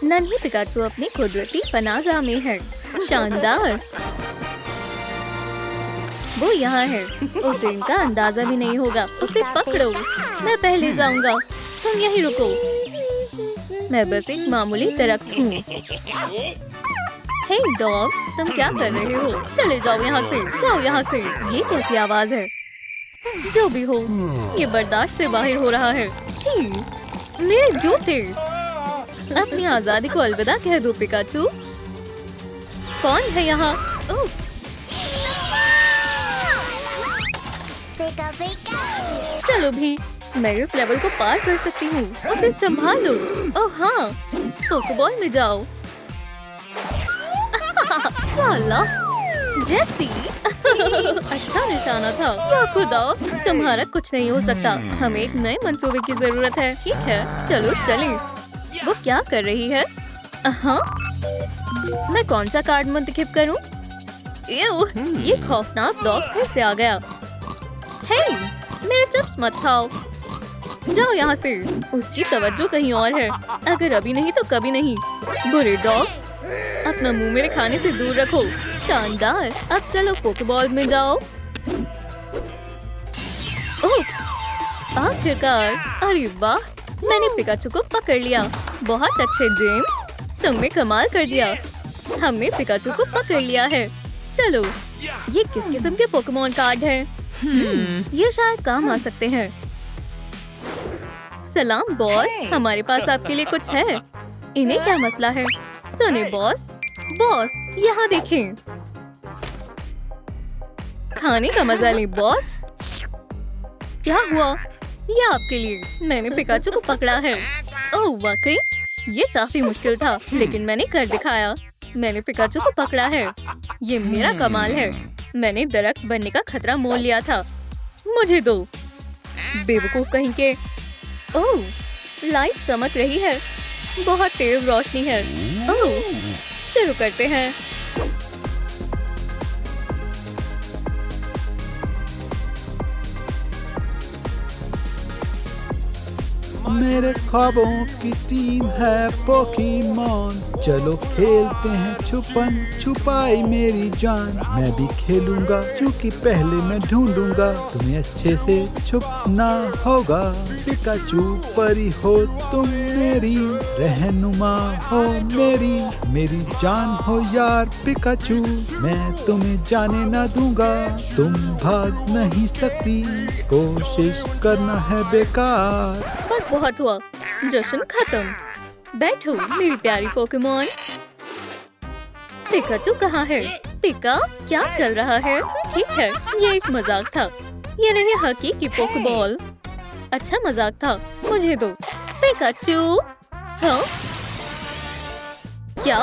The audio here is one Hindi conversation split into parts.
नन्ही पिकाचू अपनी कुदरती पनाहगाह में है। शानदार। वो यहाँ है। उसे इनका अंदाजा भी नहीं होगा। उसे पकड़ो। मैं पहले जाऊंगा। तुम यहीं रुको। मैं बस एक मामूली दरख्त हूँ। हे डॉग, तुम क्या कर रहे हो? चले जाओ यहाँ से। जाओ यहाँ से। ये कैसी आवाज है? जो भी हो, ये बर्दाश्त से बाहर हो रहा है। छी, मेरे जूते। अपनी आजादी को अलविदा कह दो पिकाचू। कौन है यहाँ? ओह, चलो भी, मैं इस लेवल को पार कर सकती हूँ। उसे संभालो। ओह हाँ, पोकेबॉल में जाओ। या अल्लाह, जेसी। अच्छा निशाना था। या खुदा, तुम्हारा कुछ नहीं हो सकता। हमें एक नए मंसूबे की जरूरत है। ठीक है, चलो चलें। वो क्या कर रही है? हाँ, मैं कौन सा कार्ड मुंतखब करूं? ये खौफनाक डॉग फिर से आ गया। हे, मेरे चिप्स मत खाओ। जाओ यहाँ से। उसकी तवज्जो कहीं और है। अगर अभी नहीं तो कभी नहीं। बुरे डॉग, अपना मुंह मेरे खाने से दूर रखो। शानदार। अब चलो पोकेबॉल में जाओ। ओप्स, आखिरकार। अरे वाह, मैंने पिकाचू को पकड़ लिया। बहुत अच्छे जेम्स, तुमने कमाल कर दिया। हमने पिकाचू को पकड़ लिया है। चलो, ये किस किस्म के पोकेमॉन कार्ड हैं? ये शायद काम आ सकते हैं। सलाम बॉस, हमारे पास आपके लिए कुछ है। इन्हें क्या मसला है? सुने बॉस। बॉस, यहाँ देखें। खाने का मजा लें बॉस। क्या हुआ? ये आपके लिए। मैंने पिकाचू को पकड़ा है। ओह वाकई, ये काफी मुश्किल था, लेकिन मैंने कर दिखाया। मैंने पिकाचू को पकड़ा है। ये मेरा कमाल है। मैंने दरख्त बनने का खतरा मोल लिया था। मुझे दो। बेवकूफ कहीं के। ओह, लाइट चमक रही है। बहुत तेज रोशनी है। ओह, शुरू करते हैं। मेरे ख्वाबों की टीम है पोकेमॉन। चलो खेलते हैं छुपन छुपाई मेरी जान। मैं भी खेलूंगा क्योंकि पहले मैं ढूंढूंगा। तुम्हें अच्छे से छुपना होगा। पिकाचू परी हो तुम मेरी, रहनुमा हो मेरी जान हो यार पिकाचू। मैं तुम्हें जाने ना दूंगा। तुम भाग नहीं सकती, कोशिश करना है बेकार। बस बहुत हुआ, जश्न खत्म। बैठो मेरी प्यारी पोकेमॉन। पिकाचू कहाँ है? पिका, क्या चल रहा है? ठीक है, ये एक मजाक था। ये नहीं हकीकी पोकेबॉल। अच्छा मजाक था, मुझे दो। पिकाचू। हाँ? क्या?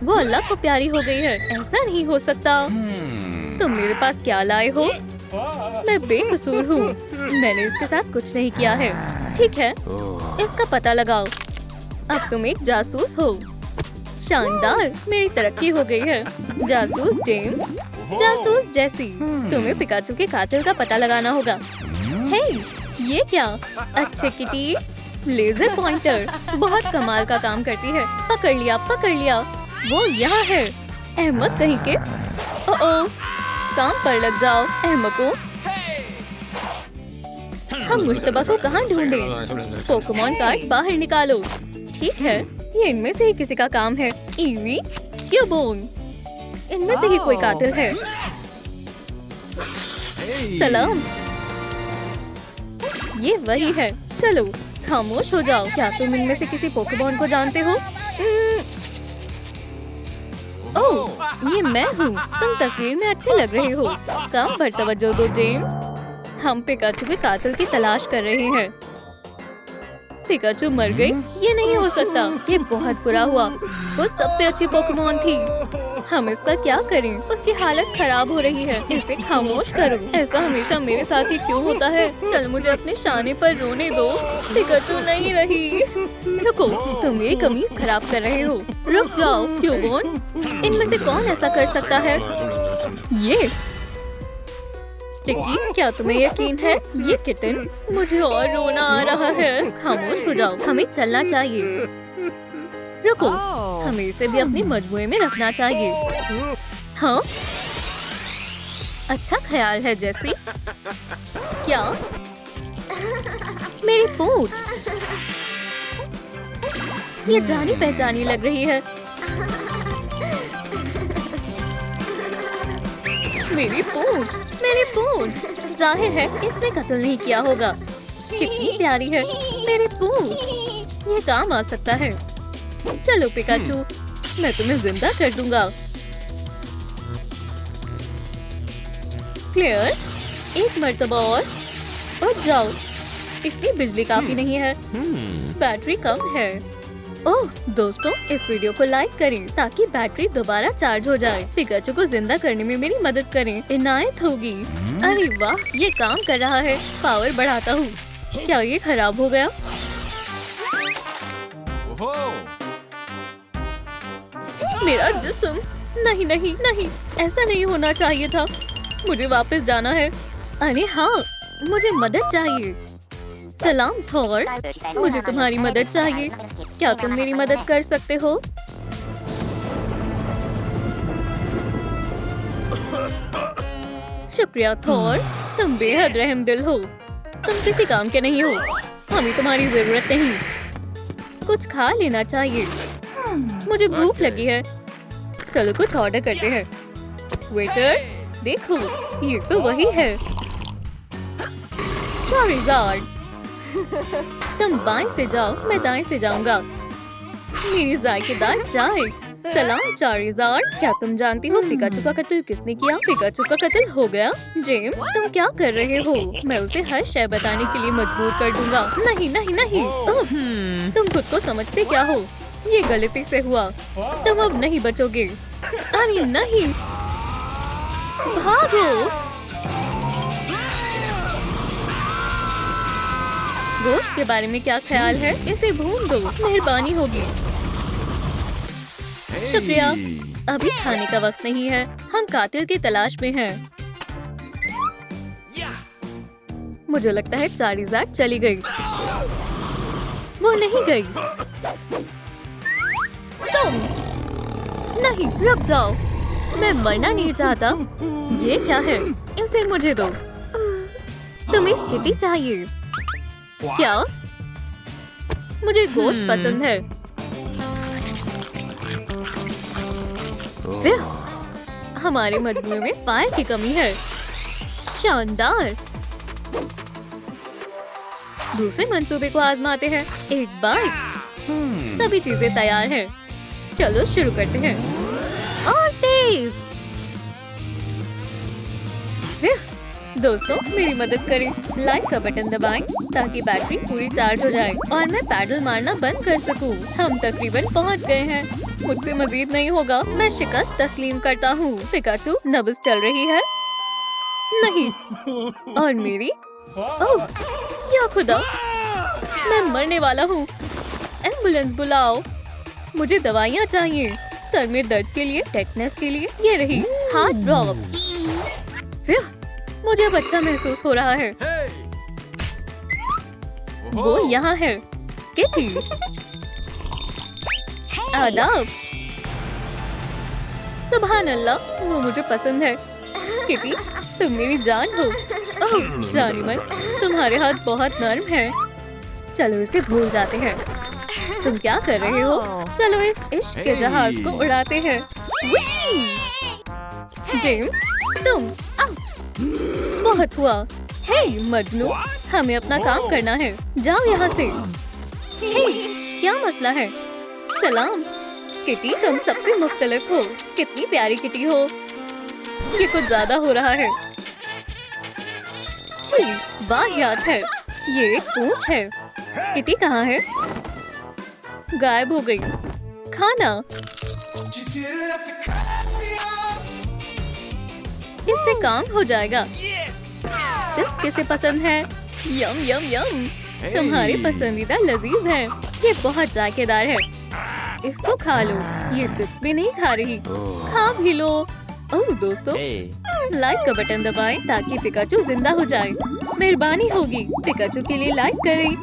वो अल्लाह को प्यारी हो गई है। ऐसा नहीं हो सकता। तुम मेरे पास क्या लाए हो? मैं बेकसूर हूँ। मैंने इसके साथ कुछ नहीं किया है। ठीक है, इसका पता लगाओ। अब तुम एक जासूस हो। शानदार, मेरी तरक्की हो गई है। जासूस जेम्स, जासूस जेसी। तुम्हें पिकाचू के कातिल का पता लगाना होगा। हे, ये क्या? अच्छे किटी, लेजर पॉइंटर बहुत कमाल का काम करती है। पकड़ लिया, पकड़ लिया। वो यहाँ है। अहमद कहीं के। ओह, काम पर लग जाओ अहमको। हम मुश्तबा को कहाँ ढूंढें? पोकेमॉन कार्ड बाहर निकालो। ठीक है, ये इनमें से ही किसी का काम है। ईवी, क्यूबोन, इनमें से ही कोई कातिल है। सलाम, ये वही है। चलो खामोश हो जाओ। क्या तुम इनमें से किसी पोकेमॉन को जानते हो? ओह, ये मैं हूँ। तुम तस्वीर में अच्छे लग रहे हो। काम पर तवज्जो दो जेम्स। हम पिकाचू के कातिल की तलाश कर रहे हैं। पिकाचू मर गई? ये नहीं हो सकता। ये बहुत बुरा हुआ। वो सबसे अच्छी पोकेमॉन थी। हम इसका क्या करें? उसकी हालत खराब हो रही है। इसे खामोश करो। ऐसा हमेशा मेरे साथ ही क्यों होता है? चल मुझे अपने शाने पर रोने दो। पिकाचू नहीं रही। रुको, तुम मेरी कमीज खराब कर रहे हो। रुक जाओ क्यूबोन। इनमें से कौन ऐसा कर सकता है? ये स्टिकी, क्या तुम्हें यकीन है? ये किटन, मुझे और रोना आ रहा है। खामोश हो जाओ, हमें चलना चाहिए। रुको, हमें इसे भी अपने मजमुए में रखना चाहिए। हाँ, अच्छा ख्याल है जैसी। क्या? मेरी पूंछ, ये जानी पहचानी लग रही है। मेरी पूंछ, मेरी पूंछ। जाहिर है इसने कत्ल नहीं किया होगा। कितनी प्यारी है मेरी पूंछ, ये काम आ सकता है। चलो पिकाचू, मैं तुम्हें जिंदा कर दूंगा। क्लियर, एक मर्तबा और उठ जाओ। इतनी बिजली काफी नहीं है, बैटरी कम है। ओह दोस्तों, इस वीडियो को लाइक करें ताकि बैटरी दोबारा चार्ज हो जाए। पिकाचू को जिंदा करने में मेरी मदद करें, इनायत होगी। अरे वाह, ये काम कर रहा है। पावर बढ़ाता हूँ। क्या ये खराब हो गया? मेरा जिस्म, नहीं नहीं नहीं, ऐसा नहीं होना चाहिए था। मुझे वापस जाना है। अरे हाँ, मुझे मदद चाहिए। सलाम थॉर, मुझे तुम्हारी मदद चाहिए। क्या तुम मेरी मदद कर सकते हो? शुक्रिया थॉर, तुम बेहद रहमदिल हो। तुम किसी काम के नहीं हो, हमें तुम्हारी जरूरत नहीं। कुछ खा लेना चाहिए, मुझे भूख लगी है। चलो कुछ ऑर्डर करते हैं। वेटर, देखो, ये तो वही है। चारिज़ार्ड, तुम बाएं से जाओ, मैं दाएं से जाऊंगा। मेरी जायकेदार चाय। सलाम चारिज़ार्ड, क्या तुम जानती हो पिकाचू का कत्ल किसने किया? पिकाचू का कत्ल हो गया। जेम्स, तुम क्या कर रहे हो? मैं उसे हर शय बताने के लिए मजबूर कर दूंगा। नहीं नहीं नहीं, तुम खुद को समझते क्या हो? ये गलती से हुआ, तुम अब नहीं बचोगे। अरे नहीं, भागो। गोश्त के बारे में क्या ख्याल है? इसे भून दो, मेहरबानी होगी। शुक्रिया, अभी खाने का वक्त नहीं है। हम कातिल की तलाश में हैं। मुझे लगता है चारिज़ार्ड चली गई। वो नहीं गई। तुम नहीं, रुक जाओ। मैं मरना नहीं चाहता। ये क्या है? इसे मुझे दो। तुम्हें स्थिति चाहिए क्या? मुझे गोश्त पसंद है। हमारे मजमूए में फायर की कमी है। शानदार। दूसरे मंसूबे को आजमाते हैं। एक बाइट। सभी चीजें तैयार हैं। चलो शुरू करते हैं। और तेज। दोस्तों, मेरी मदद करें। लाइक का बटन दबाएं ताकि बैटरी पूरी चार्ज हो जाए और मैं पैडल मारना बंद कर सकूं। हम तकरीबन पहुंच गए हैं। मुझसे मजीद नहीं होगा। मैं शिकस्त तस्लीम करता हूँ। पिकाचू, नब्ज चल रही है? नहीं। और मेरी? ओह, या खुदा, मैं मरने वाला हूँ। एम्बुलेंस बुलाओ। मुझे दवाइयाँ चाहिए। सर में दर्द के लिए, टेटनस के लिए। ये रही हार्ट ड्रॉप्स। मुझे अब अच्छा महसूस हो रहा है। वो यहाँ है। स्केटी, आदाब। सुभान अल्लाह, वो मुझे पसंद है। किटी, तुम मेरी जान हो। ओह जानिमन, तुम्हारे हाथ बहुत नर्म हैं। चलो इसे भूल जाते हैं। तुम क्या कर रहे हो? चलो इस इश्क के जहाज को उड़ाते हैं। जेम्स, तुम बहुत हुआ। हे मजनू, हमें अपना काम करना है। जाओ यहाँ से। हे, क्या मसला है? सलाम किटी, तुम सबसे मुख्तलिफ हो। कितनी प्यारी किटी हो। ये कुछ ज्यादा हो रहा है। छी, वाहियात है। ये एक पूंछ है। किटी कहाँ है? गायब हो गई। खाना, इससे काम हो जाएगा। चिप्स किसे पसंद है? यम यम यम, तुम्हारी पसंदीदा लजीज है। ये बहुत जायकेदार है। इसको खा लो। ये चिप्स भी नहीं खा रही। खा भी लो। ओह दोस्तों, लाइक का बटन दबाएं ताकि पिकाचू जिंदा हो जाए। मेहरबानी होगी। पिकाचू के लिए लाइक करें।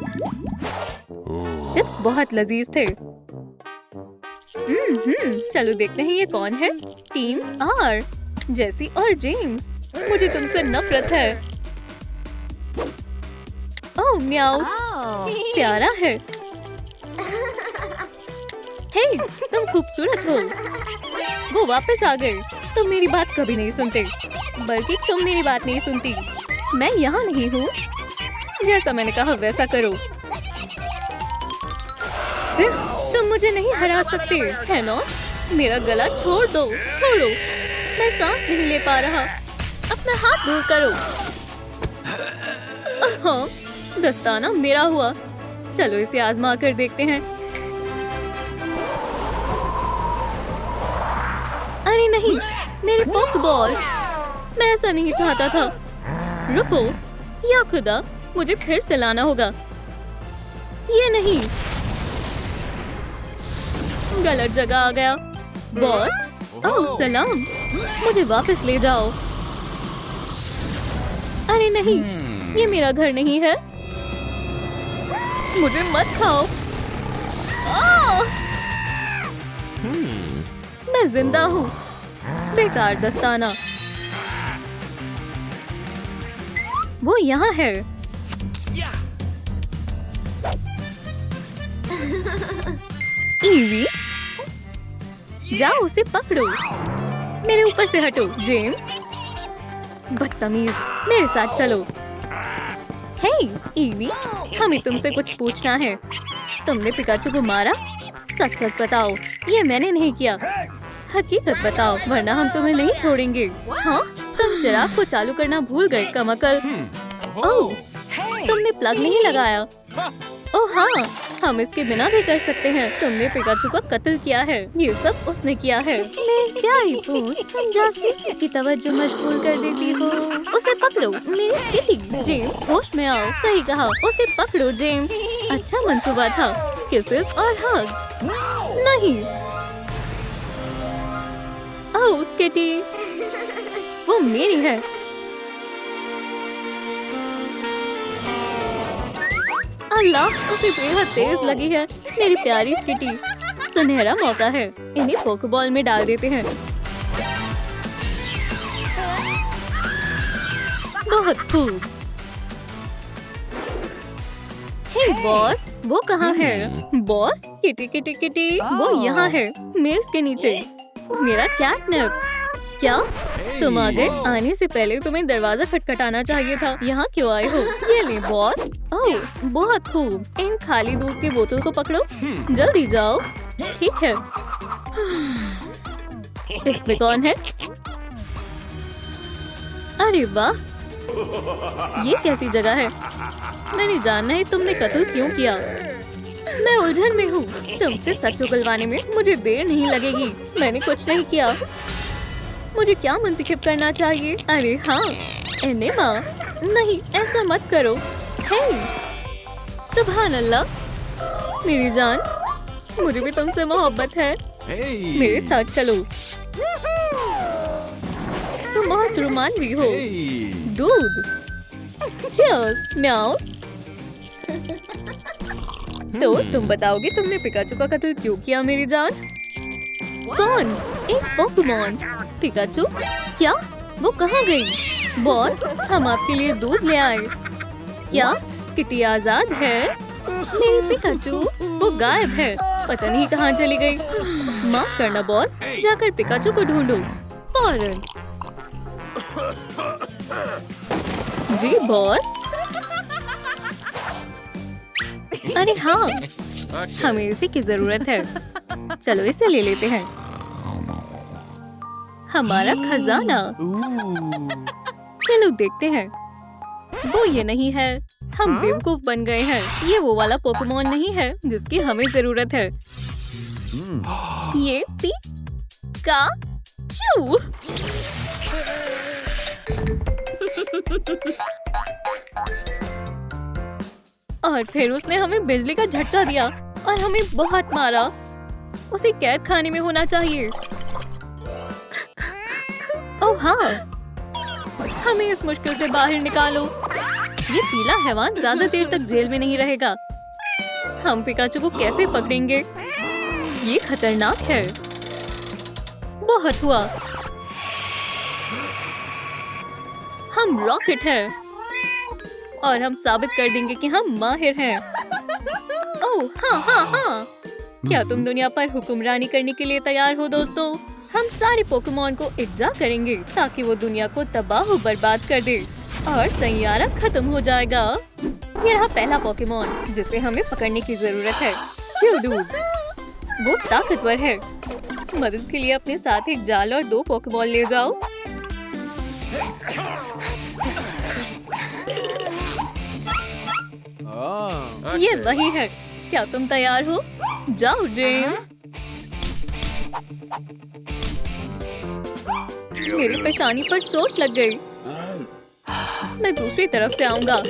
चिप्स बहुत लजीज थे। चलो देखते हैं ये कौन है। टीम आर, जेसी और जेम्स। मुझे तुमसे नफरत है। ओह म्याऊ, प्यारा है। हे, तुम खूबसूरत हो। वो वापस आ गए। तुम मेरी बात कभी नहीं सुनते, बल्कि तुम मेरी बात नहीं सुनती। मैं यहाँ नहीं हूँ। जैसा मैंने कहा वैसा करो। तुम मुझे नहीं हरा सकते, है ना? मेरा गला छोड़ दो, छोड़ो। मैं सांस नहीं ले पा रहा। अपना हाथ दूर करो। हाँ, दस्ताना मेरा हुआ। चलो इसे आजमा कर देखते हैं। अरे नहीं, मेरे पोकेबॉल्स। मैं ऐसा नहीं चाहता था। रुको, या खुदा, मुझे फिर से लाना होगा। ये नहीं, गलत जगह आ गया। बॉस, ओह सलाम, मुझे वापस ले जाओ। अरे नहीं, ये मेरा घर नहीं है। मुझे मत खाओ। मैं जिंदा हूँ। बेकार दस्ताना। वो यहाँ है। ईवी, जाओ उसे पकड़ो। मेरे ऊपर से हटो जेम्स। बदतमीज, मेरे साथ चलो। हे ईवी, हमें तुमसे कुछ पूछना है। तुमने पिकाचू को मारा? सच सच बताओ, ये मैंने नहीं किया। हकीकत बताओ, वरना हम तुम्हें नहीं छोड़ेंगे। हाँ, तुम चिराग को चालू करना भूल गए कमकल। ओह, तुमने प्लग नहीं लगाया। ओह हाँ, हम इसके बिना भी कर सकते हैं। तुमने पिकाचू का कत्ल किया है। ये सब उसने किया है। मैं क्या ही पूछ, तुम जासूसी की तवज्जो मशगूल कर देती हो। उसे पकड़ो, मेरी स्थिति। जेम्स, होश में आओ। सही कहा, उसे पकड़ो जेम्स। अच्छा मंसूबा था। किसेस और हग। नहीं। ओह स्किटी, वो मेरी है। अल्लाह, उसे बेहद तेज लगी है। मेरी प्यारी स्किटी। सुनहरा मौका है। इन्हें पोकेबॉल में डाल देते हैं। बहुत खूब। हे बॉस, वो कहाँ है? बॉस, किटी किटी किटी, वो यहाँ है, मेज के नीचे। मेरा कैटनैप। क्या तुम आ गए? आने से पहले तुम्हें दरवाजा खटखटाना चाहिए था। यहाँ क्यों आए हो? ये ले बॉस। ओह, बहुत खूब। इन खाली दूध की बोतल को पकड़ो। जल्दी जाओ। ठीक है। इसमें कौन है? अरे वाह, ये कैसी जगह है? मैंने जानना है तुमने कत्ल क्यों किया। मैं उलझन में हूँ। तुमसे सच उगलवाने में मुझे देर नहीं लगेगी। मैंने कुछ नहीं किया। मुझे क्या मुंतखब करना चाहिए? अरे हाँ, एनेमा। नहीं, ऐसा मत करो। हे, सुभान अल्लाह, मेरी जान, मुझे भी तुमसे मोहब्बत है। मेरे साथ चलो। तुम बहुत रोमांचक हो। दूध। चीयर्स, म्याऊ। तो तुम बताओगे तुमने पिकाचू का कत्ल क्यों किया मेरी जान? कौन? एक पोकेमॉन। पिकाचू? क्या? वो कहाँ गई? बॉस, हम आपके लिए दूध ले आए। क्या किटी आजाद है? मेरी पिकाचू, वो गायब है। पता नहीं कहाँ चली गई। माफ करना बॉस, जाकर पिकाचू को ढूंढो फौरन। जी बॉस। अरे हाँ, हमें इसी की जरूरत है। चलो इसे ले लेते हैं। हमारा खजाना। चलो देखते हैं। वो ये नहीं है। हम बेवकूफ बन गए हैं। ये वो वाला पोकेमॉन नहीं है जिसकी हमें जरूरत है। ये पिकाचू। और फिर उसने हमें बिजली का झटका दिया और हमें बहुत मारा। उसे कैद खाने में होना चाहिए। ओह हाँ, हमें इस मुश्किल से बाहर निकालो। ये पीला हैवान ज्यादा देर तक जेल में नहीं रहेगा। हम पिकाचू को कैसे पकड़ेंगे? ये खतरनाक है। बहुत हुआ। हम रॉकेट हैं और हम साबित कर देंगे कि हम माहिर हैं। ओह हाँ हाँ हाँ, क्या तुम दुनिया पर हुक्मरानी करने के लिए तैयार हो दोस्तों? हम सारे पोकेमॉन को इकट्ठा करेंगे ताकि वो दुनिया को तबाह और बर्बाद कर दे और सैयारा खत्म हो जाएगा। ये रहा पहला पोकेमॉन जिसे हमें पकड़ने की जरूरत है। जियोडूब। वो ताकतवर है। मदद के लिए अपने साथ एक जाल और 2 पोकेबॉल ले जाओ। ये वही है। क्या तुम तैयार हो? जाओ जेम्स। मेरी पेशानी पर चोट लग गई। मैं दूसरी तरफ से आऊंगा।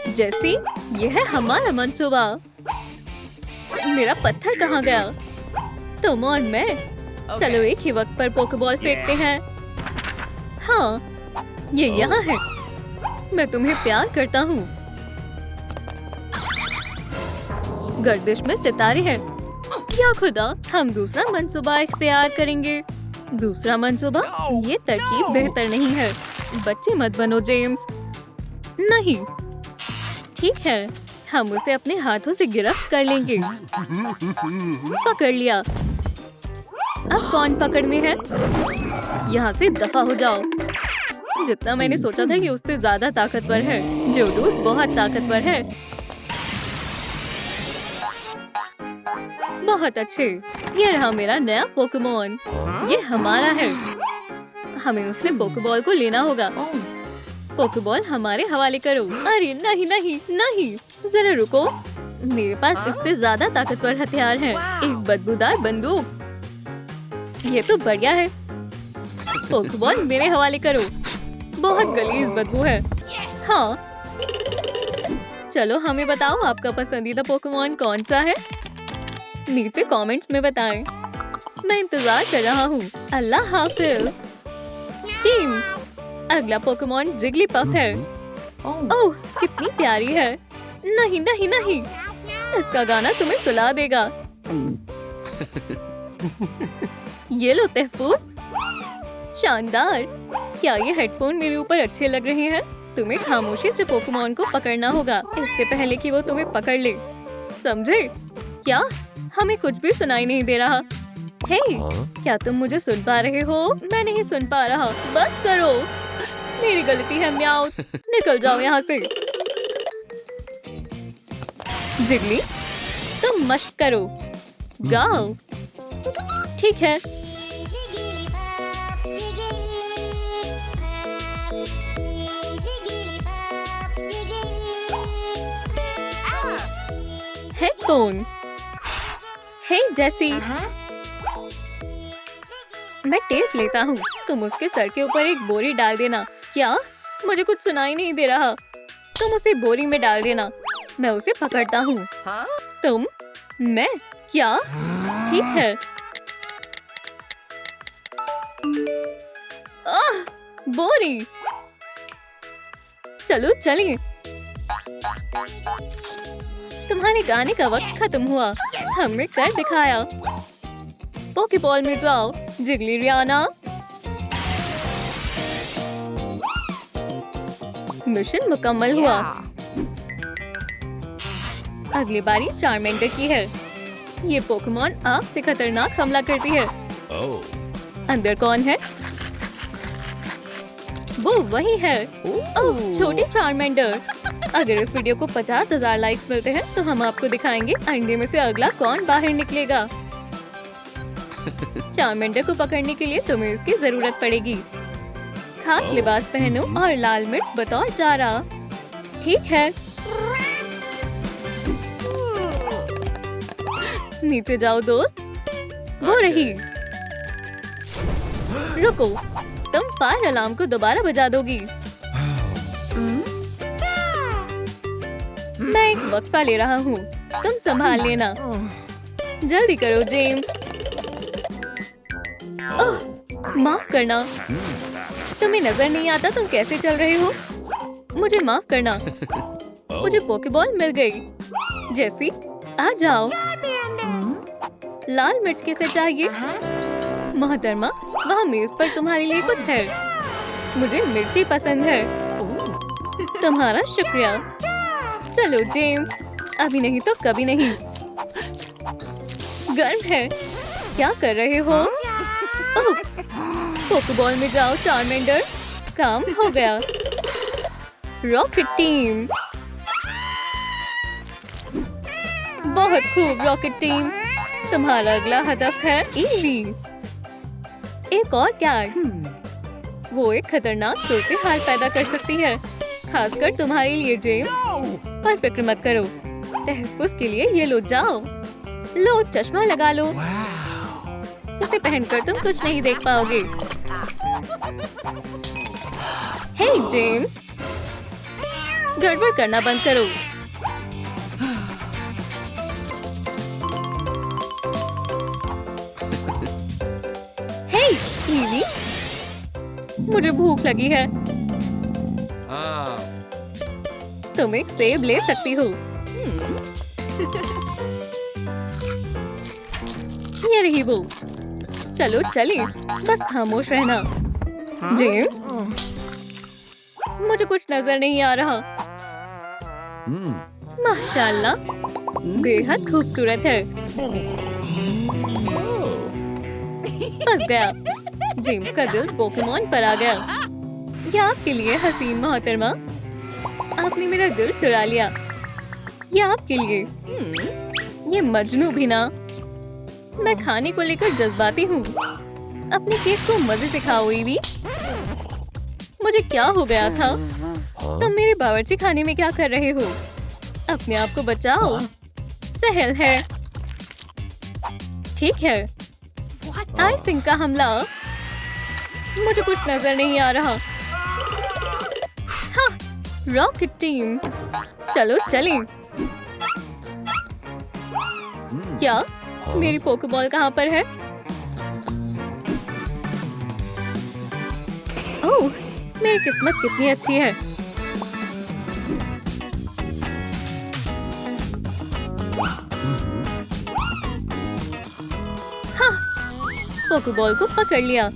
जैसी ये है हमारा मंसूबा। मेरा पत्थर कहाँ गया? तुम और मैं चलो एक ही वक्त पर पोकेबॉल फेंकते हैं। हाँ, ये यहाँ है। मैं तुम्हें प्यार करता हूँ। गर्दिश में सितारे हैं। या खुदा, हम दूसरा मंसूबा इख्तियार करेंगे। दूसरा मंसूबा? ये तरकीब बेहतर नहीं है। बच्चे मत बनो जेम्स। नहीं, ठीक है, हम उसे अपने हाथों से गिरफ्त कर लेंगे। पकड़ लिया। अब कौन पकड़ में है? यहाँ से दफा हो जाओ। जितना मैंने सोचा था कि उससे ज्यादा ताकतवर है। जियोडूब बहुत ताकतवर है। बहुत अच्छे। ये रहा मेरा नया पोकेमॉन। ये हमारा है। हमें उससे पोकेबॉल को लेना होगा। पोकेबॉल हमारे हवाले करो। अरे नहीं नहीं नहीं, जरा रुको। मेरे पास इससे ज्यादा ताकतवर हथियार हैं। एक बदबूदार बंदूक। ये तो बढ़िया है। पोकेबॉल मेरे हवाले करो। बहुत गलीज बदबू है। हाँ, चलो हमें बताओ आपका पसंदीदा पोकेमॉन कौन सा है? नीचे कमेंट्स में बताएं। मैं इंतजार कर रहा हूँ। अल्लाह हाफिज। टीम, अगला पोकेमॉन जिगलीपफ है। ओह, कितनी प्यारी है। नहीं नहीं नहीं, इसका गाना तुम्हें सुला देगा। ये लो तहफूज। शानदार। क्या ये हेडफोन मेरे ऊपर अच्छे लग रहे हैं? तुम्हें खामोशी से पोकेमॉन को पकड़ना होगा इससे पहले कि वो तुम्हें पकड़ ले। समझे? क्या? हमें कुछ भी सुनाई नहीं दे रहा। हे, क्या तुम मुझे सुन पा रहे हो? मैं नहीं सुन पा रहा। बस करो। मेरी गलती है म्याऊ। निकल जाओ यहाँ से। जिगली, तुम मश्क करो। गाओ। ठीक है। हेडफोन। हे जैसी, मैं टेप लेता हूँ। तुम उसके सर के ऊपर एक बोरी डाल देना। क्या? मुझे कुछ सुनाई नहीं दे रहा। तुम उसे बोरी में डाल देना। मैं उसे पकड़ता हूँ। तुम? मैं? क्या? ठीक है। आह, बोरी। चलो चलिए। तुम्हारे गाने का वक्त खत्म हुआ। हमने कर दिखाया। पोकेबॉल में जाओ जिगली रियाना। मिशन मुकम्मल हुआ। अगली बारी चार्मेंडर की है। ये पोकेमॉन आग से खतरनाक हमला करती है। अंदर कौन है? वो वही है। ओह, छोटी चार्मेंडर। अगर इस वीडियो को 50,000 लाइक्स मिलते हैं तो हम आपको दिखाएंगे अंडे में से अगला कौन बाहर निकलेगा। चार्मेंडर को पकड़ने के लिए तुम्हें इसकी जरूरत पड़ेगी। खास लिबास पहनो और लाल मिर्च बतौर चारा। ठीक है। नीचे जाओ दोस्त। वो रही। रुको, तुम फायर अलार्म को दोबारा बजा दोगी। मैं एक वक्फा ले रहा हूँ। तुम संभाल लेना। जल्दी करो जेम्स। ओह, माफ करना। तुम्हें नजर नहीं आता तुम कैसे चल रहे हो? मुझे माफ करना। मुझे पोकेबॉल मिल गई। जैसी, आ जाओ। लाल मिर्च किसे चाहिए? मोहतरमा, वहाँ मेज पर तुम्हारे लिए कुछ है। मुझे मिर्ची पसंद है। तुम्हारा शुक्रिया। चलो जेम्स, अभी नहीं तो कभी नहीं। गर्म है। क्या कर रहे हो? ओप्स, पोकेबॉल में जाओ चार्मेंडर। काम हो गया। Rocket team. बहुत खूब रॉकेट टीम। तुम्हारा अगला हदफ है ईवी। एक और कैट। वो एक खतरनाक सूरत हाल पैदा कर सकती है, खासकर तुम्हारे लिए जेम्स। पर फिक्र मत करो, तहफ्फुज़ के लिए ये लो जाओ। लो चश्मा लगा लो। इसे पहनकर तुम कुछ नहीं देख पाओगे। हे जेम्स, गड़बड़ करना बंद करो। हे ईवी, मुझे भूख लगी है। तुम एक सेब ले सकती हो। ये रही वो। चलो चलिए, बस खामोश रहना। जेम्स, मुझे कुछ नजर नहीं आ रहा। माशाल्लाह, बेहद खूबसूरत है। फंस गया। जेम्स का दिल पोकेमॉन पर आ गया। ये आपके लिए हसीन मोहतरमा, आपने मेरा दिल चुरा लिया। ये आपके लिए। ये मजनू भी ना। मैं खाने को लेकर जज्बाती हूँ। अपने केक को मजे से खाओ ईवी। मुझे क्या हो गया था? तुम मेरे बावर्ची खाने में क्या कर रहे हो? अपने आप को बचाओ। सहल है। ठीक है। आइसिंग का हमला। मुझे कुछ नजर नहीं आ रहा। हाँ, रॉकेट टीम, चलो चलें। क्या मेरी पोकेबॉल कहाँ पर है? ओह, मेरी किस्मत कितनी अच्छी है। हाँ, पोकेबॉल को पकड़ लिया।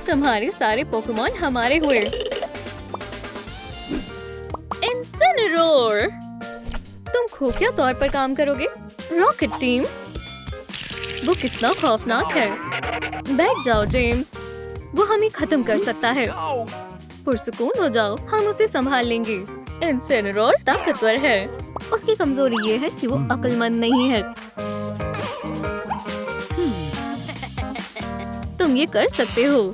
तुम्हारे सारे पोकेमॉन हमारे हुए। इन्सिनेरोर, तुम खुफिया तौर पर काम करोगे। रॉकेट टीम, वो कितना खौफनाक है। बैठ जाओ जेम्स, वो हमें खत्म कर सकता है। पुरसुकून हो जाओ, हम उसे संभाल लेंगे। इन्सिनेरोर ताकतवर है। उसकी कमजोरी ये है कि वो अक्लमंद नहीं है। तुम ये कर सकते हो।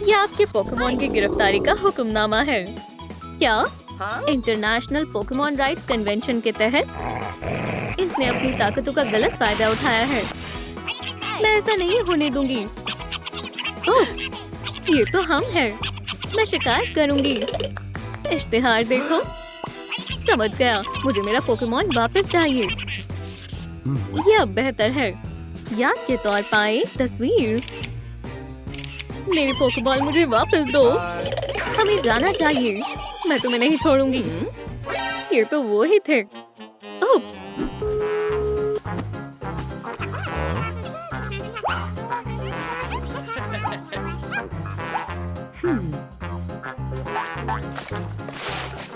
ये आपके पोकेमॉन की गिरफ्तारी का हुक्मनामा है। क्या? इंटरनेशनल पोकेमॉन राइट्स कन्वेंशन के तहत इसने अपनी ताकतों का गलत फायदा उठाया है। मैं ऐसा नहीं होने दूंगी। ओह, ये तो हम हैं। मैं शिकायत करूंगी। इश्तिहार देखो। समझ गया, मुझे मेरा पोकेमॉन वापस चाहिए। ये अब बेहतर है। याद के तौर पर एक तस्वीर। मेरी पोकेबॉल मुझे वापस दो। हमें जाना चाहिए। मैं तुम्हें नहीं छोड़ूंगी। ये तो वो ही थे। ओप्स।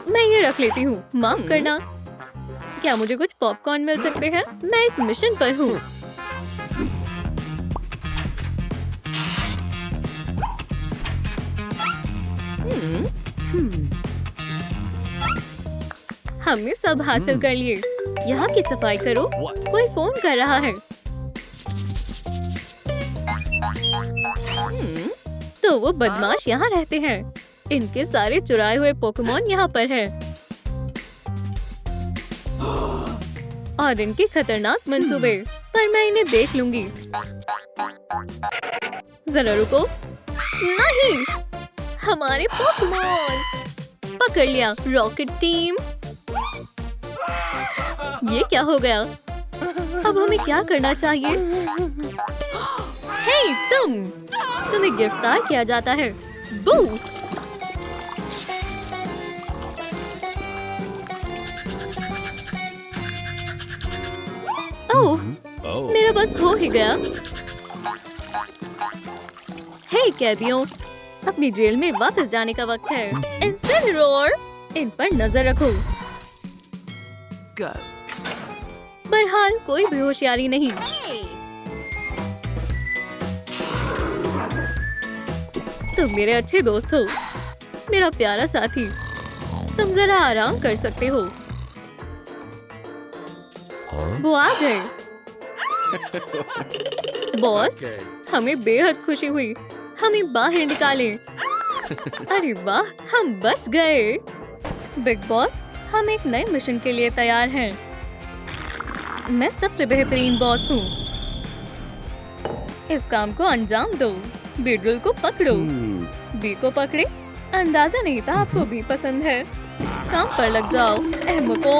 मैं ये रख लेती हूँ। माफ करना। क्या मुझे कुछ पॉपकॉर्न मिल सकते हैं? मैं एक मिशन पर हूँ। हमने सब हासिल कर लिए। यहाँ की सफाई करो। कोई फोन कर रहा है। तो वो बदमाश यहाँ रहते हैं। इनके सारे चुराए हुए पोकेमॉन यहाँ पर हैं। और इनके खतरनाक मंसूबे। पर मैं इन्हें देख लूंगी। जरा रुको। नहीं, हमारे पोकेमॉन। पकड़ लिया रॉकेट टीम। ये क्या हो गया? अब हमें क्या करना चाहिए? हे तुम्हें गिरफ्तार किया जाता है। बू! यह बस हो ही गया। हे कैदियों, अपनी जेल में वापस जाने का वक्त है। इंसिनेरोर, इन पर नजर रखो। बहरहाल कोई भी होशियारी नहीं। तुम मेरे अच्छे दोस्त हो, मेरा प्यारा साथी। तुम जरा आराम कर सकते हो। वो आ गए। बॉस, हमें बेहद खुशी हुई। हमें बाहर निकाले। अरे वाह, हम बच गए। बिग बॉस, हम एक नए मिशन के लिए तैयार हैं। मैं सबसे बेहतरीन बॉस हूँ। इस काम को अंजाम दो। बिडल को पकड़ो। बी को पकड़े। अंदाजा नहीं था आपको भी पसंद है। काम पर लग जाओ अहमको।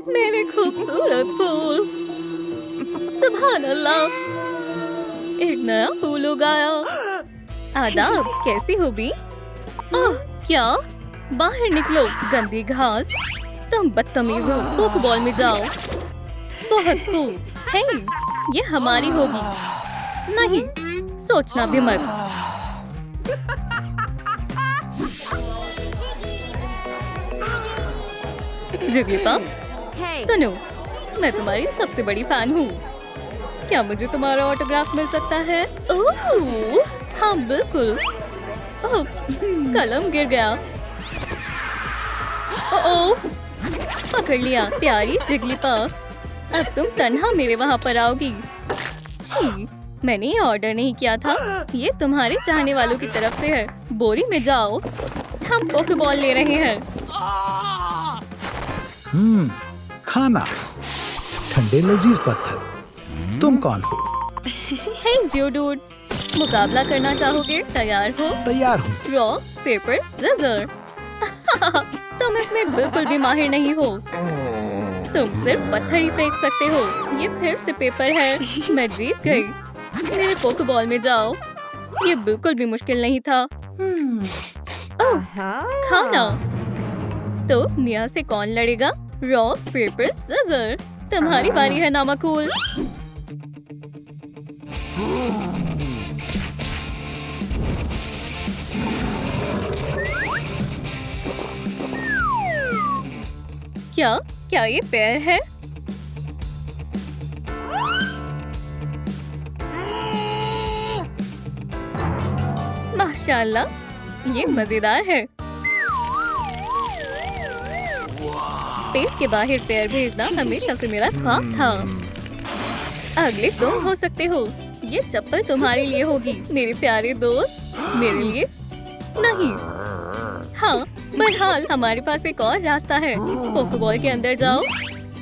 मेरे खूबसूरत फूल, सुभान अल्लाह, एक नया फूल उगाया। आदाब, कैसी हो बी? ओह क्या, बाहर निकलो गंदी घास। तुम बदतमीज हो, पोकेबॉल में जाओ। बहुत खूब। हे, ये हमारी होगी। नहीं, सोचना भी मत। जिगलीपॉप, सुनो, मैं तुम्हारी सबसे बड़ी फैन हूँ। क्या मुझे तुम्हारा ऑटोग्राफ मिल सकता है? ओह, हाँ बिल्कुल। ओह, कलम गिर गया। ओह, पकड़ लिया प्यारी जिगलीपॉप। अब तुम तन्हा मेरे वहाँ पर आओगी। छी, मैंने ये ऑर्डर नहीं किया था। ये तुम्हारे चाहने वालों की तरफ से है। बोरी में जाओ, हम पोकेबॉल ले रहे हैं। खाना, ठंडे लजीज पत्थर। तुम कौन हो? हे जियोडूड, मुकाबला करना चाहोगे? तैयार हो? तैयार हूँ। Rock paper scissor. तुम इसमें बिल्कुल भी माहिर नहीं हो। तुम सिर्फ पत्थर ही फेंक सकते हो। ये फिर से पेपर है। मैं जीत गई। मेरे पोकेबॉल में जाओ। ये बिल्कुल भी मुश्किल नहीं था। ओह, खाना। तो मिया से कौन लड़ेगा? Rock paper scissor. तुम्हारी बारी है नामाकुल। क्या क्या ये पैर है? माशाल्लाह, ये मजेदार है। स्पेस के बाहर पैर भेजना हमेशा से मेरा ख्वाब था। अगले तुम हो सकते हो। ये चप्पल तुम्हारे लिए होगी मेरे प्यारे दोस्त। मेरे लिए नहीं। हाँ, बहरहाल हमारे पास एक और रास्ता है। पोकेबॉल के अंदर जाओ,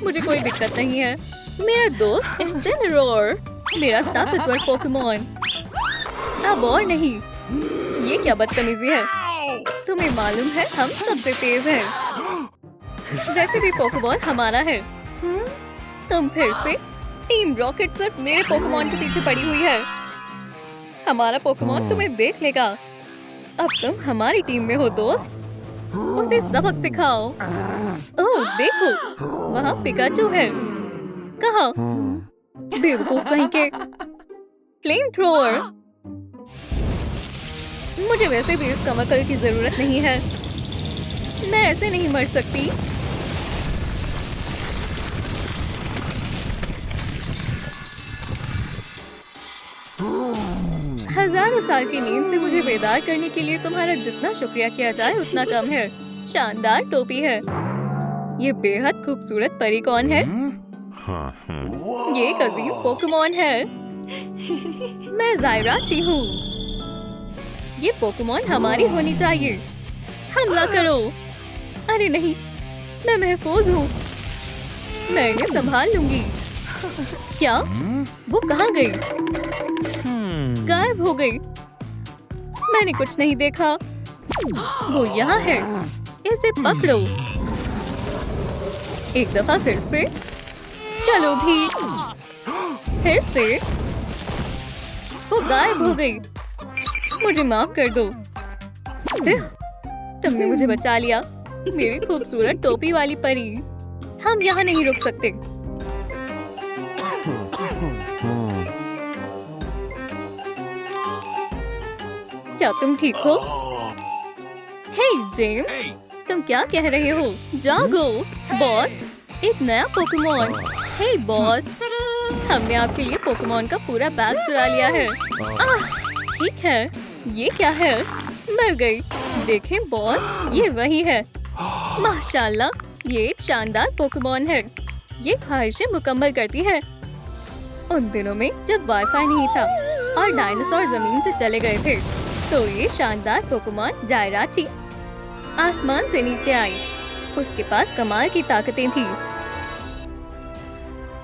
मुझे कोई दिक्कत नहीं है। मेरा दोस्त इंसिनेरोर, मेरा ताकतवर पोकेमॉन। अब और नहीं। ये क्या बदतमीजी है? तुम्हें मालूम है हम सबसे तेज हैं। वैसे भी पोकेबॉल हमारा है। तुम फिर से? टीम रॉकेट सिर्फ मेरे पोकेमॉन के पीछे पड़ी हुई है। हमारा पोकेमॉन तुम्हें देख लेगा। अब तुम हमारी टीम में हो दोस्त। उसे सबक सिखाओ। ओह देखो, वहाँ पिकाचू है। कहाँ? बेवकूफ कहीं के। Flame thrower. मुझे वैसे भी इस कमकल की जरूरत नहीं है। मैं ऐसे नहीं मर सकती। हजारों साल की नींद से मुझे बेदार करने के लिए तुम्हारा जितना शुक्रिया किया जाए उतना कम है। शानदार टोपी है। ये बेहद खूबसूरत परी कौन है? ये एक अजीब पोकेमॉन है। मैं जायराची हूँ। ये पोकेमॉन हमारी होनी चाहिए। हमला करो। अरे नहीं, मैं महफूज हूँ। मैं इन्हें संभाल लूंगी। क्या? वो कहाँ गई? गायब हो गई। मैंने कुछ नहीं देखा। वो यहाँ है। इसे पकड़ो। एक दफा फिर से। चलो भी। फिर से। वो गायब हो गई। मुझे माफ कर दो। तुमने मुझे बचा लिया, मेरी खूबसूरत टोपी वाली परी। हम यहाँ नहीं रुक सकते। क्या तुम ठीक हो? हे जेम्स, तुम क्या कह रहे हो? जागो बॉस, एक नया पोकेमॉन। हे बॉस, हमने आपके लिए पोकेमॉन का पूरा बैग चुरा लिया है। ठीक है, ये क्या है? मिल गई। देखें बॉस, ये वही है। माशाल्लाह, ये एक शानदार पोकेमॉन है। ये ख्वाहिशें मुकम्मल करती है। उन दिनों में जब वाईफाई नहीं था और डायनासोर जमीन से चले गए थे, तो ये शानदार पोकेमॉन जायराची आसमान से नीचे आई। उसके पास कमाल की ताकतें थी।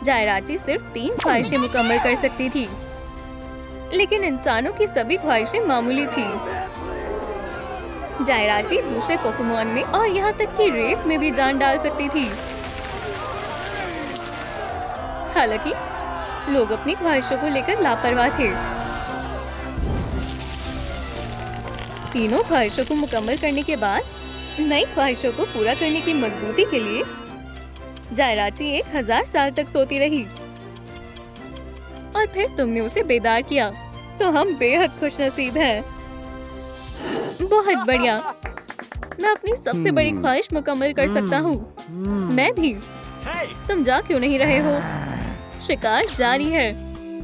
जायराची सिर्फ 3 ख्वाहिशें मुकम्मल कर सकती थी, लेकिन इंसानों की सभी ख्वाहिशें मामूली थी। जायराची दूसरे पोकेमॉन में और यहाँ तक कि रेत में भी जान डाल सकती थी। हालांकि लोग अपनी ख्वाहिशों को लेकर लापरवाह थे। तीनों ख्वाहिशों को मुकम्मल करने के बाद नई ख्वाहिशों को पूरा करने की मजबूती के लिए जायराची 1000 साल तक सोती रही। और फिर तुमने उसे बेदार किया, तो हम बेहद खुशनसीब हैं। बहुत बढ़िया। मैं अपनी सबसे बड़ी ख्वाहिश मुकम्मल कर सकता हूँ। मैं भी। तुम जा क्यों नहीं रहे हो? शिकार जारी है।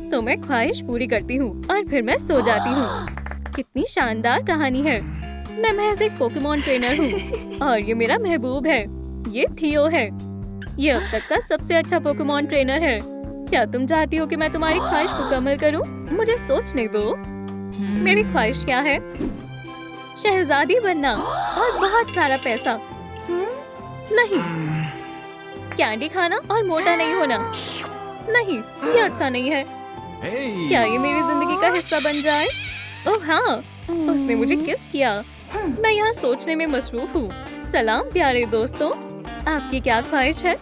तो मैं ख्वाहिश पूरी करती हूँ और फिर मैं सो जाती हूँ। कितनी शानदार कहानी है। मैं महज एक पोकेमॉन ट्रेनर हूँ और ये मेरा महबूब है। ये थियो है। ये अब तक का सबसे अच्छा पोकेमॉन ट्रेनर है। क्या तुम चाहती हो कि मैं तुम्हारी ख्वाहिश मुकम्मल करूँ? मुझे सोचने दो। मेरी ख्वाहिश क्या है? शहजादी बनना और बहुत सारा पैसा। नहीं। कैंडी खाना और मोटा नहीं होना। नहीं, ये अच्छा नहीं है। क्या ये मेरी जिंदगी का हिस्सा बन जाए? ओह हाँ, उसने मुझे किस किया। मैं यहाँ सोचने में मसरूफ हूँ। सलाम प्यारे दोस्तों, आपकी क्या ख्वाहिश है?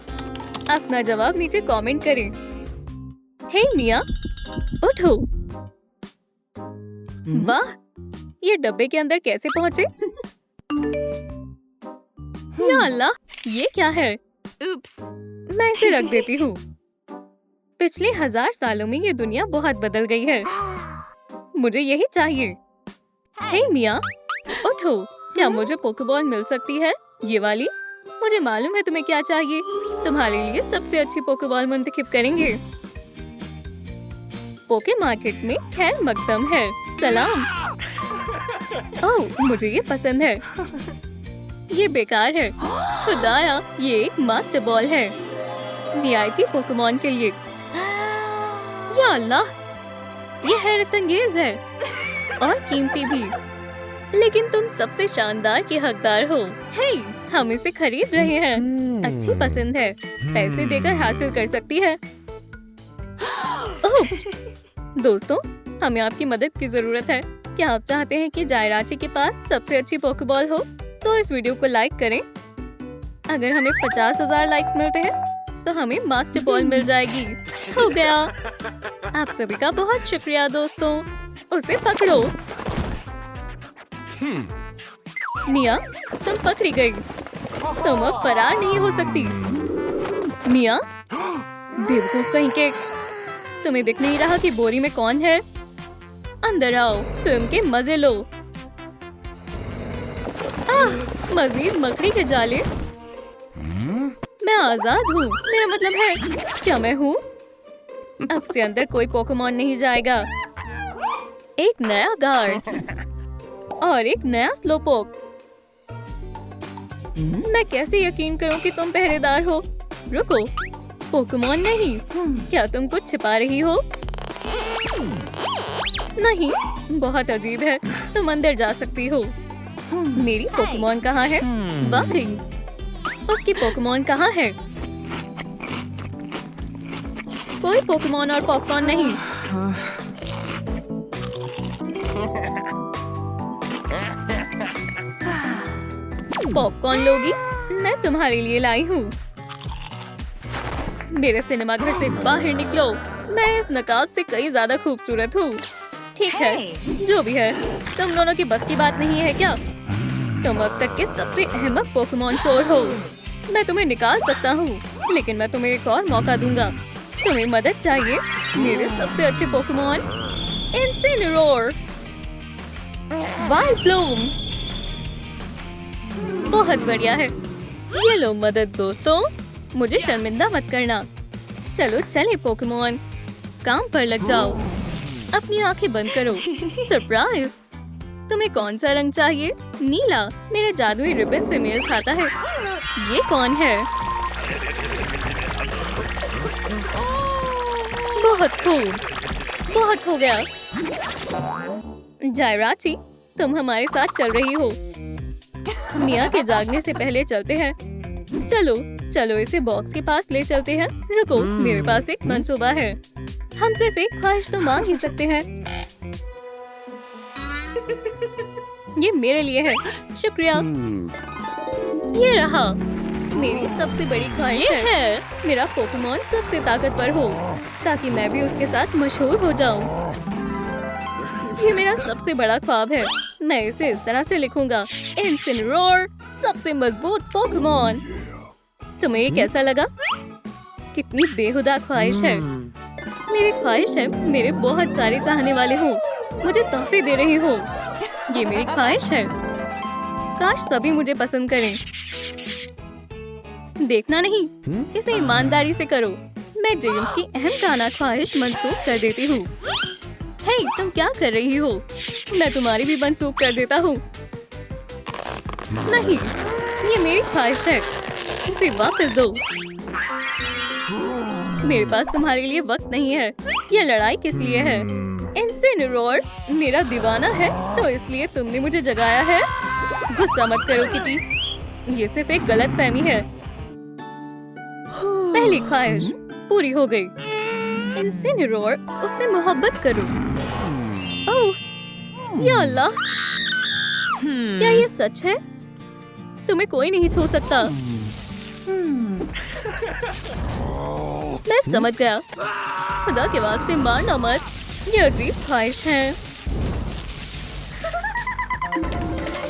अपना जवाब नीचे कमेंट करें। हे मिया, उठो। वाह, ये डब्बे के अंदर कैसे पहुँचे? या अल्लाह, ये क्या है? उप्स, मैं इसे रख देती हूँ। पिछले 1000 सालों में ये दुनिया बहुत बदल गई है। मुझे यही चाहिए। हे मिया, उठो। क्या मुझे पोकेबॉल मिल सकती है? ये वाली? मुझे मालूम है तुम्हें क्या चाहिए। तुम्हारे लिए सबसे अच्छी पोकेबॉल मुंतखब करेंगे। पोके मार्केट में खैर मकदम है। सलाम। ओह, मुझे ये पसंद है। ये बेकार है। खुदाया, ये एक मास्टर बॉल है। वीआईपी पोकेमॉन के लिए। या अल्लाह, ये हैरत अंगेज है और कीमती भी। लेकिन तुम सबसे शानदार के हकदार हो। हे, हम इसे खरीद रहे हैं। अच्छी पसंद है। पैसे देकर हासिल कर सकती है। ओह, दोस्तों, हमें आपकी मदद की जरूरत है। क्या आप चाहते हैं कि जायराची के पास सबसे अच्छी पोकेबॉल हो? तो इस वीडियो को लाइक करें। अगर हमें 50,000 लाइक्स मिलते हैं तो हमें मास्टर बॉल मिल जाएगी। हो गया। आप सभी का बहुत शुक्रिया दोस्तों। उसे पकड़ो। मिया, तुम पकड़ी गई। तुम अब फरार नहीं हो सकती। मिया, बेवकूफ कहीं के। तुम्हें दिख नहीं रहा कि बोरी में कौन है? अंदर आओ, फिल्म के मजे लो। मजीद मकड़ी के जाले। मैं आजाद हूँ। मेरा मतलब है, क्या मैं हूँ? अब से अंदर कोई पोकेमॉन नहीं जाएगा। एक नया गार्ड और एक नया स्लोपोक। मैं कैसे यकीन करूँ कि तुम पहरेदार हो? रुको, पोकेमॉन नहीं। क्या तुम कुछ छिपा रही हो? नहीं, बहुत अजीब है। तुम अंदर जा सकती हो। मेरी पोकेमॉन कहाँ है? वाकई, उसकी पोकेमॉन कहाँ है? कोई पोकेमॉन और पॉपकॉर्न नहीं। पॉपकॉर्न लोगी? मैं तुम्हारे लिए लाई हूँ। मेरे सिनेमा घर से बाहर निकलो। मैं इस नकाब से कई ज्यादा खूबसूरत हूँ। ठीक है, जो भी है, तुम दोनों की बस की बात नहीं है क्या? तुम अब तक के सबसे अहमक पोकेमॉन चोर हो। मैं तुम्हें निकाल सकता हूँ। लेकिन मैं तुम्हें एक और मौका दूंगा। तुम्हें मदद चाहिए? मेरे सबसे अच्छे पोकेमॉन इंसिनेरोर, वाइल्डब्लूम। बहुत बढ़िया है। ये लो मदद दोस्तों, मुझे शर्मिंदा मत करना। चलो चले पोकेमॉन, काम पर लग जाओ। अपनी आंखें बंद करो। सरप्राइज! तुम्हें कौन सा रंग चाहिए? नीला मेरे जादुई रिबन से मेल खाता है। ये कौन है? बहुत खूब, बहुत हो गया। जायराची, तुम हमारे साथ चल रही हो। मिया के जागने से पहले चलते हैं। चलो चलो इसे बॉक्स के पास ले चलते हैं। रुको, मेरे पास एक मंसूबा है। हम सिर्फ एक ख्वाहिश तो मांग ही सकते हैं। ये मेरे लिए है। शुक्रिया। ये रहा मेरी सबसे बड़ी ख्वाहिश है। मेरा पोकेमॉन सबसे ताकतवर हो, ताकि मैं भी उसके साथ मशहूर हो जाऊं। ये मेरा सबसे बड़ा ख्वाब है। मैं इसे इस तरह से लिखूंगा, इंसिनेरोर, सबसे मजबूत पोकेमॉन। तुम्हें ये कैसा लगा? कितनी बेहुदा ख्वाहिश है। मेरी ख्वाहिश है मेरे बहुत सारे चाहने वाले हों, मुझे तोहफे दे रहे हो। ये मेरी ख्वाहिश है। काश सभी मुझे पसंद करें। देखना नहीं, इसे ईमानदारी से करो। मैं जेम्स की अहम काना ख्वाहिश मंसूख कर देती हूँ। हे, तुम क्या कर रही हो? मैं तुम्हारी भी मंसूख कर देता हूँ। नहीं, ये मेरी ख्वाहिश है। इसे वापस दो। मेरे पास तुम्हारे लिए वक्त नहीं है। ये लड़ाई किस लिए है? इंसिनेरोर मेरा दीवाना है, तो इसलिए तुमने मुझे जगाया है। गुस्सा मत करो किटी, ये सिर्फ एक गलतफहमी है। पहली ख्वाहिश पूरी हो गई। इंसिनेरोर, उससे मोहब्बत करो। ओह या अल्लाह, क्या ये सच है? तुम्हें कोई नहीं छू सकता। मैं समझ गया। खुदा के वास्ते मारना मत। ये अजीब ख्वाहिश है।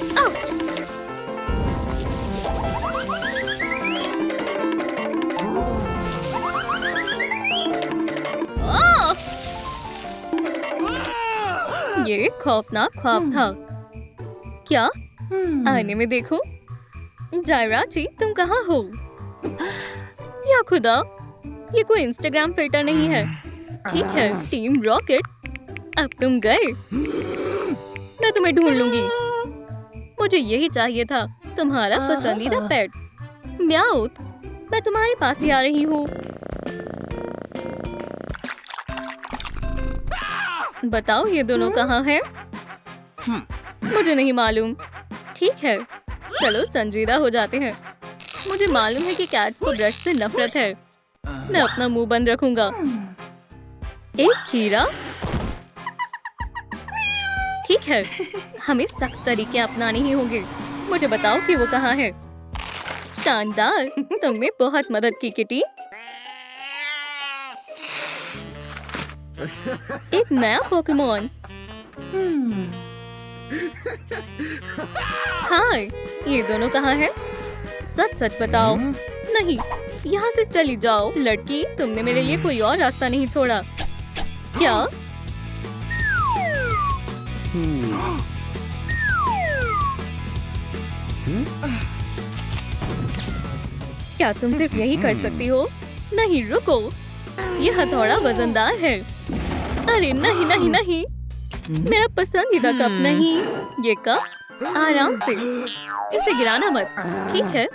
आउच! ये एक खौफनाक ख्वाब था। क्या? आईने में देखो। जायराची, तुम कहाँ हो? या खुदा, ये कोई इंस्टाग्राम फिल्टर नहीं है। ठीक है टीम रॉकेट, अब तुम गए। मैं तुम्हें ढूंढ लूंगी। मुझे यही चाहिए था, तुम्हारा पसंदीदा पेट। म्याऊथ, मैं तुम्हारे पास ही आ रही हूँ। बताओ ये दोनों कहाँ हैं? मुझे नहीं मालूम। ठीक है, चलो संजीदा हो जाते हैं। मुझे मालूम है कि कैट्स को ब्रश से नफरत है। मैं अपना मुंह बंद रखूंगा। एक खीरा? ठीक है, हमें सख्त तरीके अपनाने ही होंगे। मुझे बताओ कि वो कहाँ है। शानदार, तुमने बहुत मदद की किटी। एक नया पोकेमॉन। हाय, ये दोनों कहाँ हैं? सच सच बताओ। नहीं, यहाँ से चली जाओ लड़की, तुमने मेरे लिए कोई और रास्ता नहीं छोड़ा। क्या? क्या तुम सिर्फ यही कर सकती हो? नहीं रुको, ये हथौड़ा वजनदार है। अरे नहीं नहीं नहीं, मेरा पसंदीदा कप नहीं। ये कप आराम से, इसे गिराना मत। ठीक है,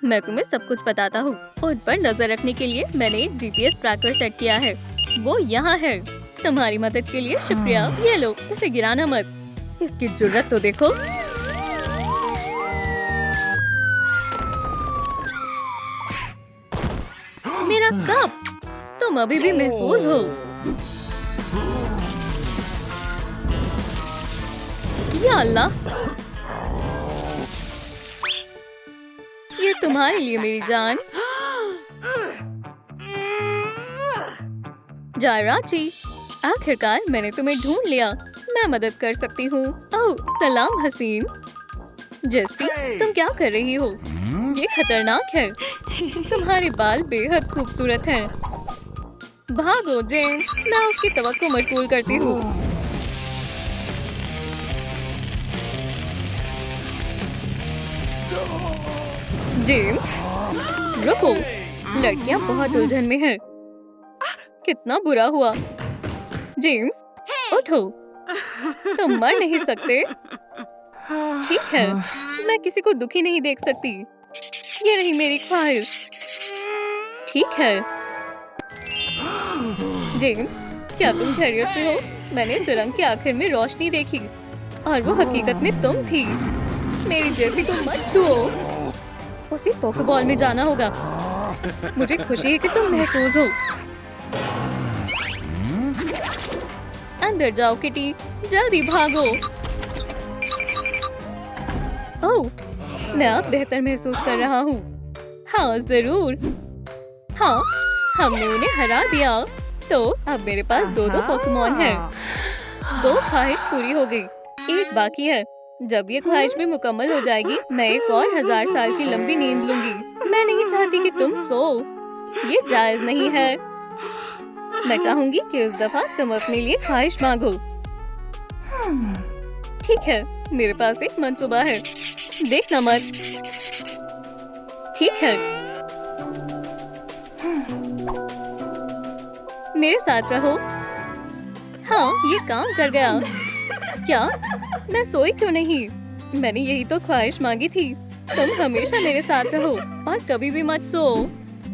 मैं तुम्हें सब कुछ बताता हूँ। उन पर नजर रखने के लिए मैंने एक जीपीएस ट्रैकर सेट किया है। वो यहाँ है। तुम्हारी मदद के लिए शुक्रिया। ये लो, इसे गिराना मत। इसकी जुर्रत तो देखो। मेरा कप, तुम अभी भी महफूज हो। या अल्लाह, ये तुम्हारे लिए मेरी जान। जायराची, आखिरकार मैंने तुम्हें ढूंढ लिया। मैं मदद कर सकती हूँ। ओह सलाम हसीन। जेसी, तुम क्या कर रही हो? ये खतरनाक है। तुम्हारे बाल बेहद खूबसूरत हैं। भागो जेम्स, मैं उसकी तवक्को मशगूल करती हूँ। जेम्स रुको, लड़कियां बहुत उलझन में हैं। कितना बुरा हुआ। जेम्स उठो, तुम मर नहीं सकते। ठीक है, मैं किसी को दुखी नहीं देख सकती। ये रही मेरी ख्वाहिश। ठीक है जेम्स, क्या तुम खैरियत से हो? मैंने सुरंग के आखिर में रोशनी देखी और वो हकीकत में तुम थी। मेरी जैसी तुम मत छुओ। उसी पोकेबॉल में जाना होगा। मुझे खुशी है कि तुम महफूज हो। अंदर जाओ किटी, जल्दी भागो। ओह, मैं अब बेहतर महसूस कर रहा हूँ। हाँ जरूर। हाँ, हमने उन्हें हरा दिया। तो अब मेरे पास दो पोकेमॉन हैं। 2 ख्वाहिश पूरी हो गई, एक बाकी है। जब ये ख्वाहिश भी मुकम्मल हो जाएगी, मैं एक और 1000 साल की लंबी नींद लूंगी। मैं नहीं चाहती कि तुम सो, ये जायज नहीं है। मैं चाहूंगी कि इस दफा तुम अपने लिए ख्वाहिश मांगो। ठीक है, मेरे पास एक मंसूबा है, देखना मत। ठीक है, मेरे साथ रहो। हाँ, ये काम कर गया। क्या? मैं सोई क्यों नहीं? मैंने यही तो ख्वाहिश मांगी थी। तुम हमेशा मेरे साथ रहो और कभी भी मत सो।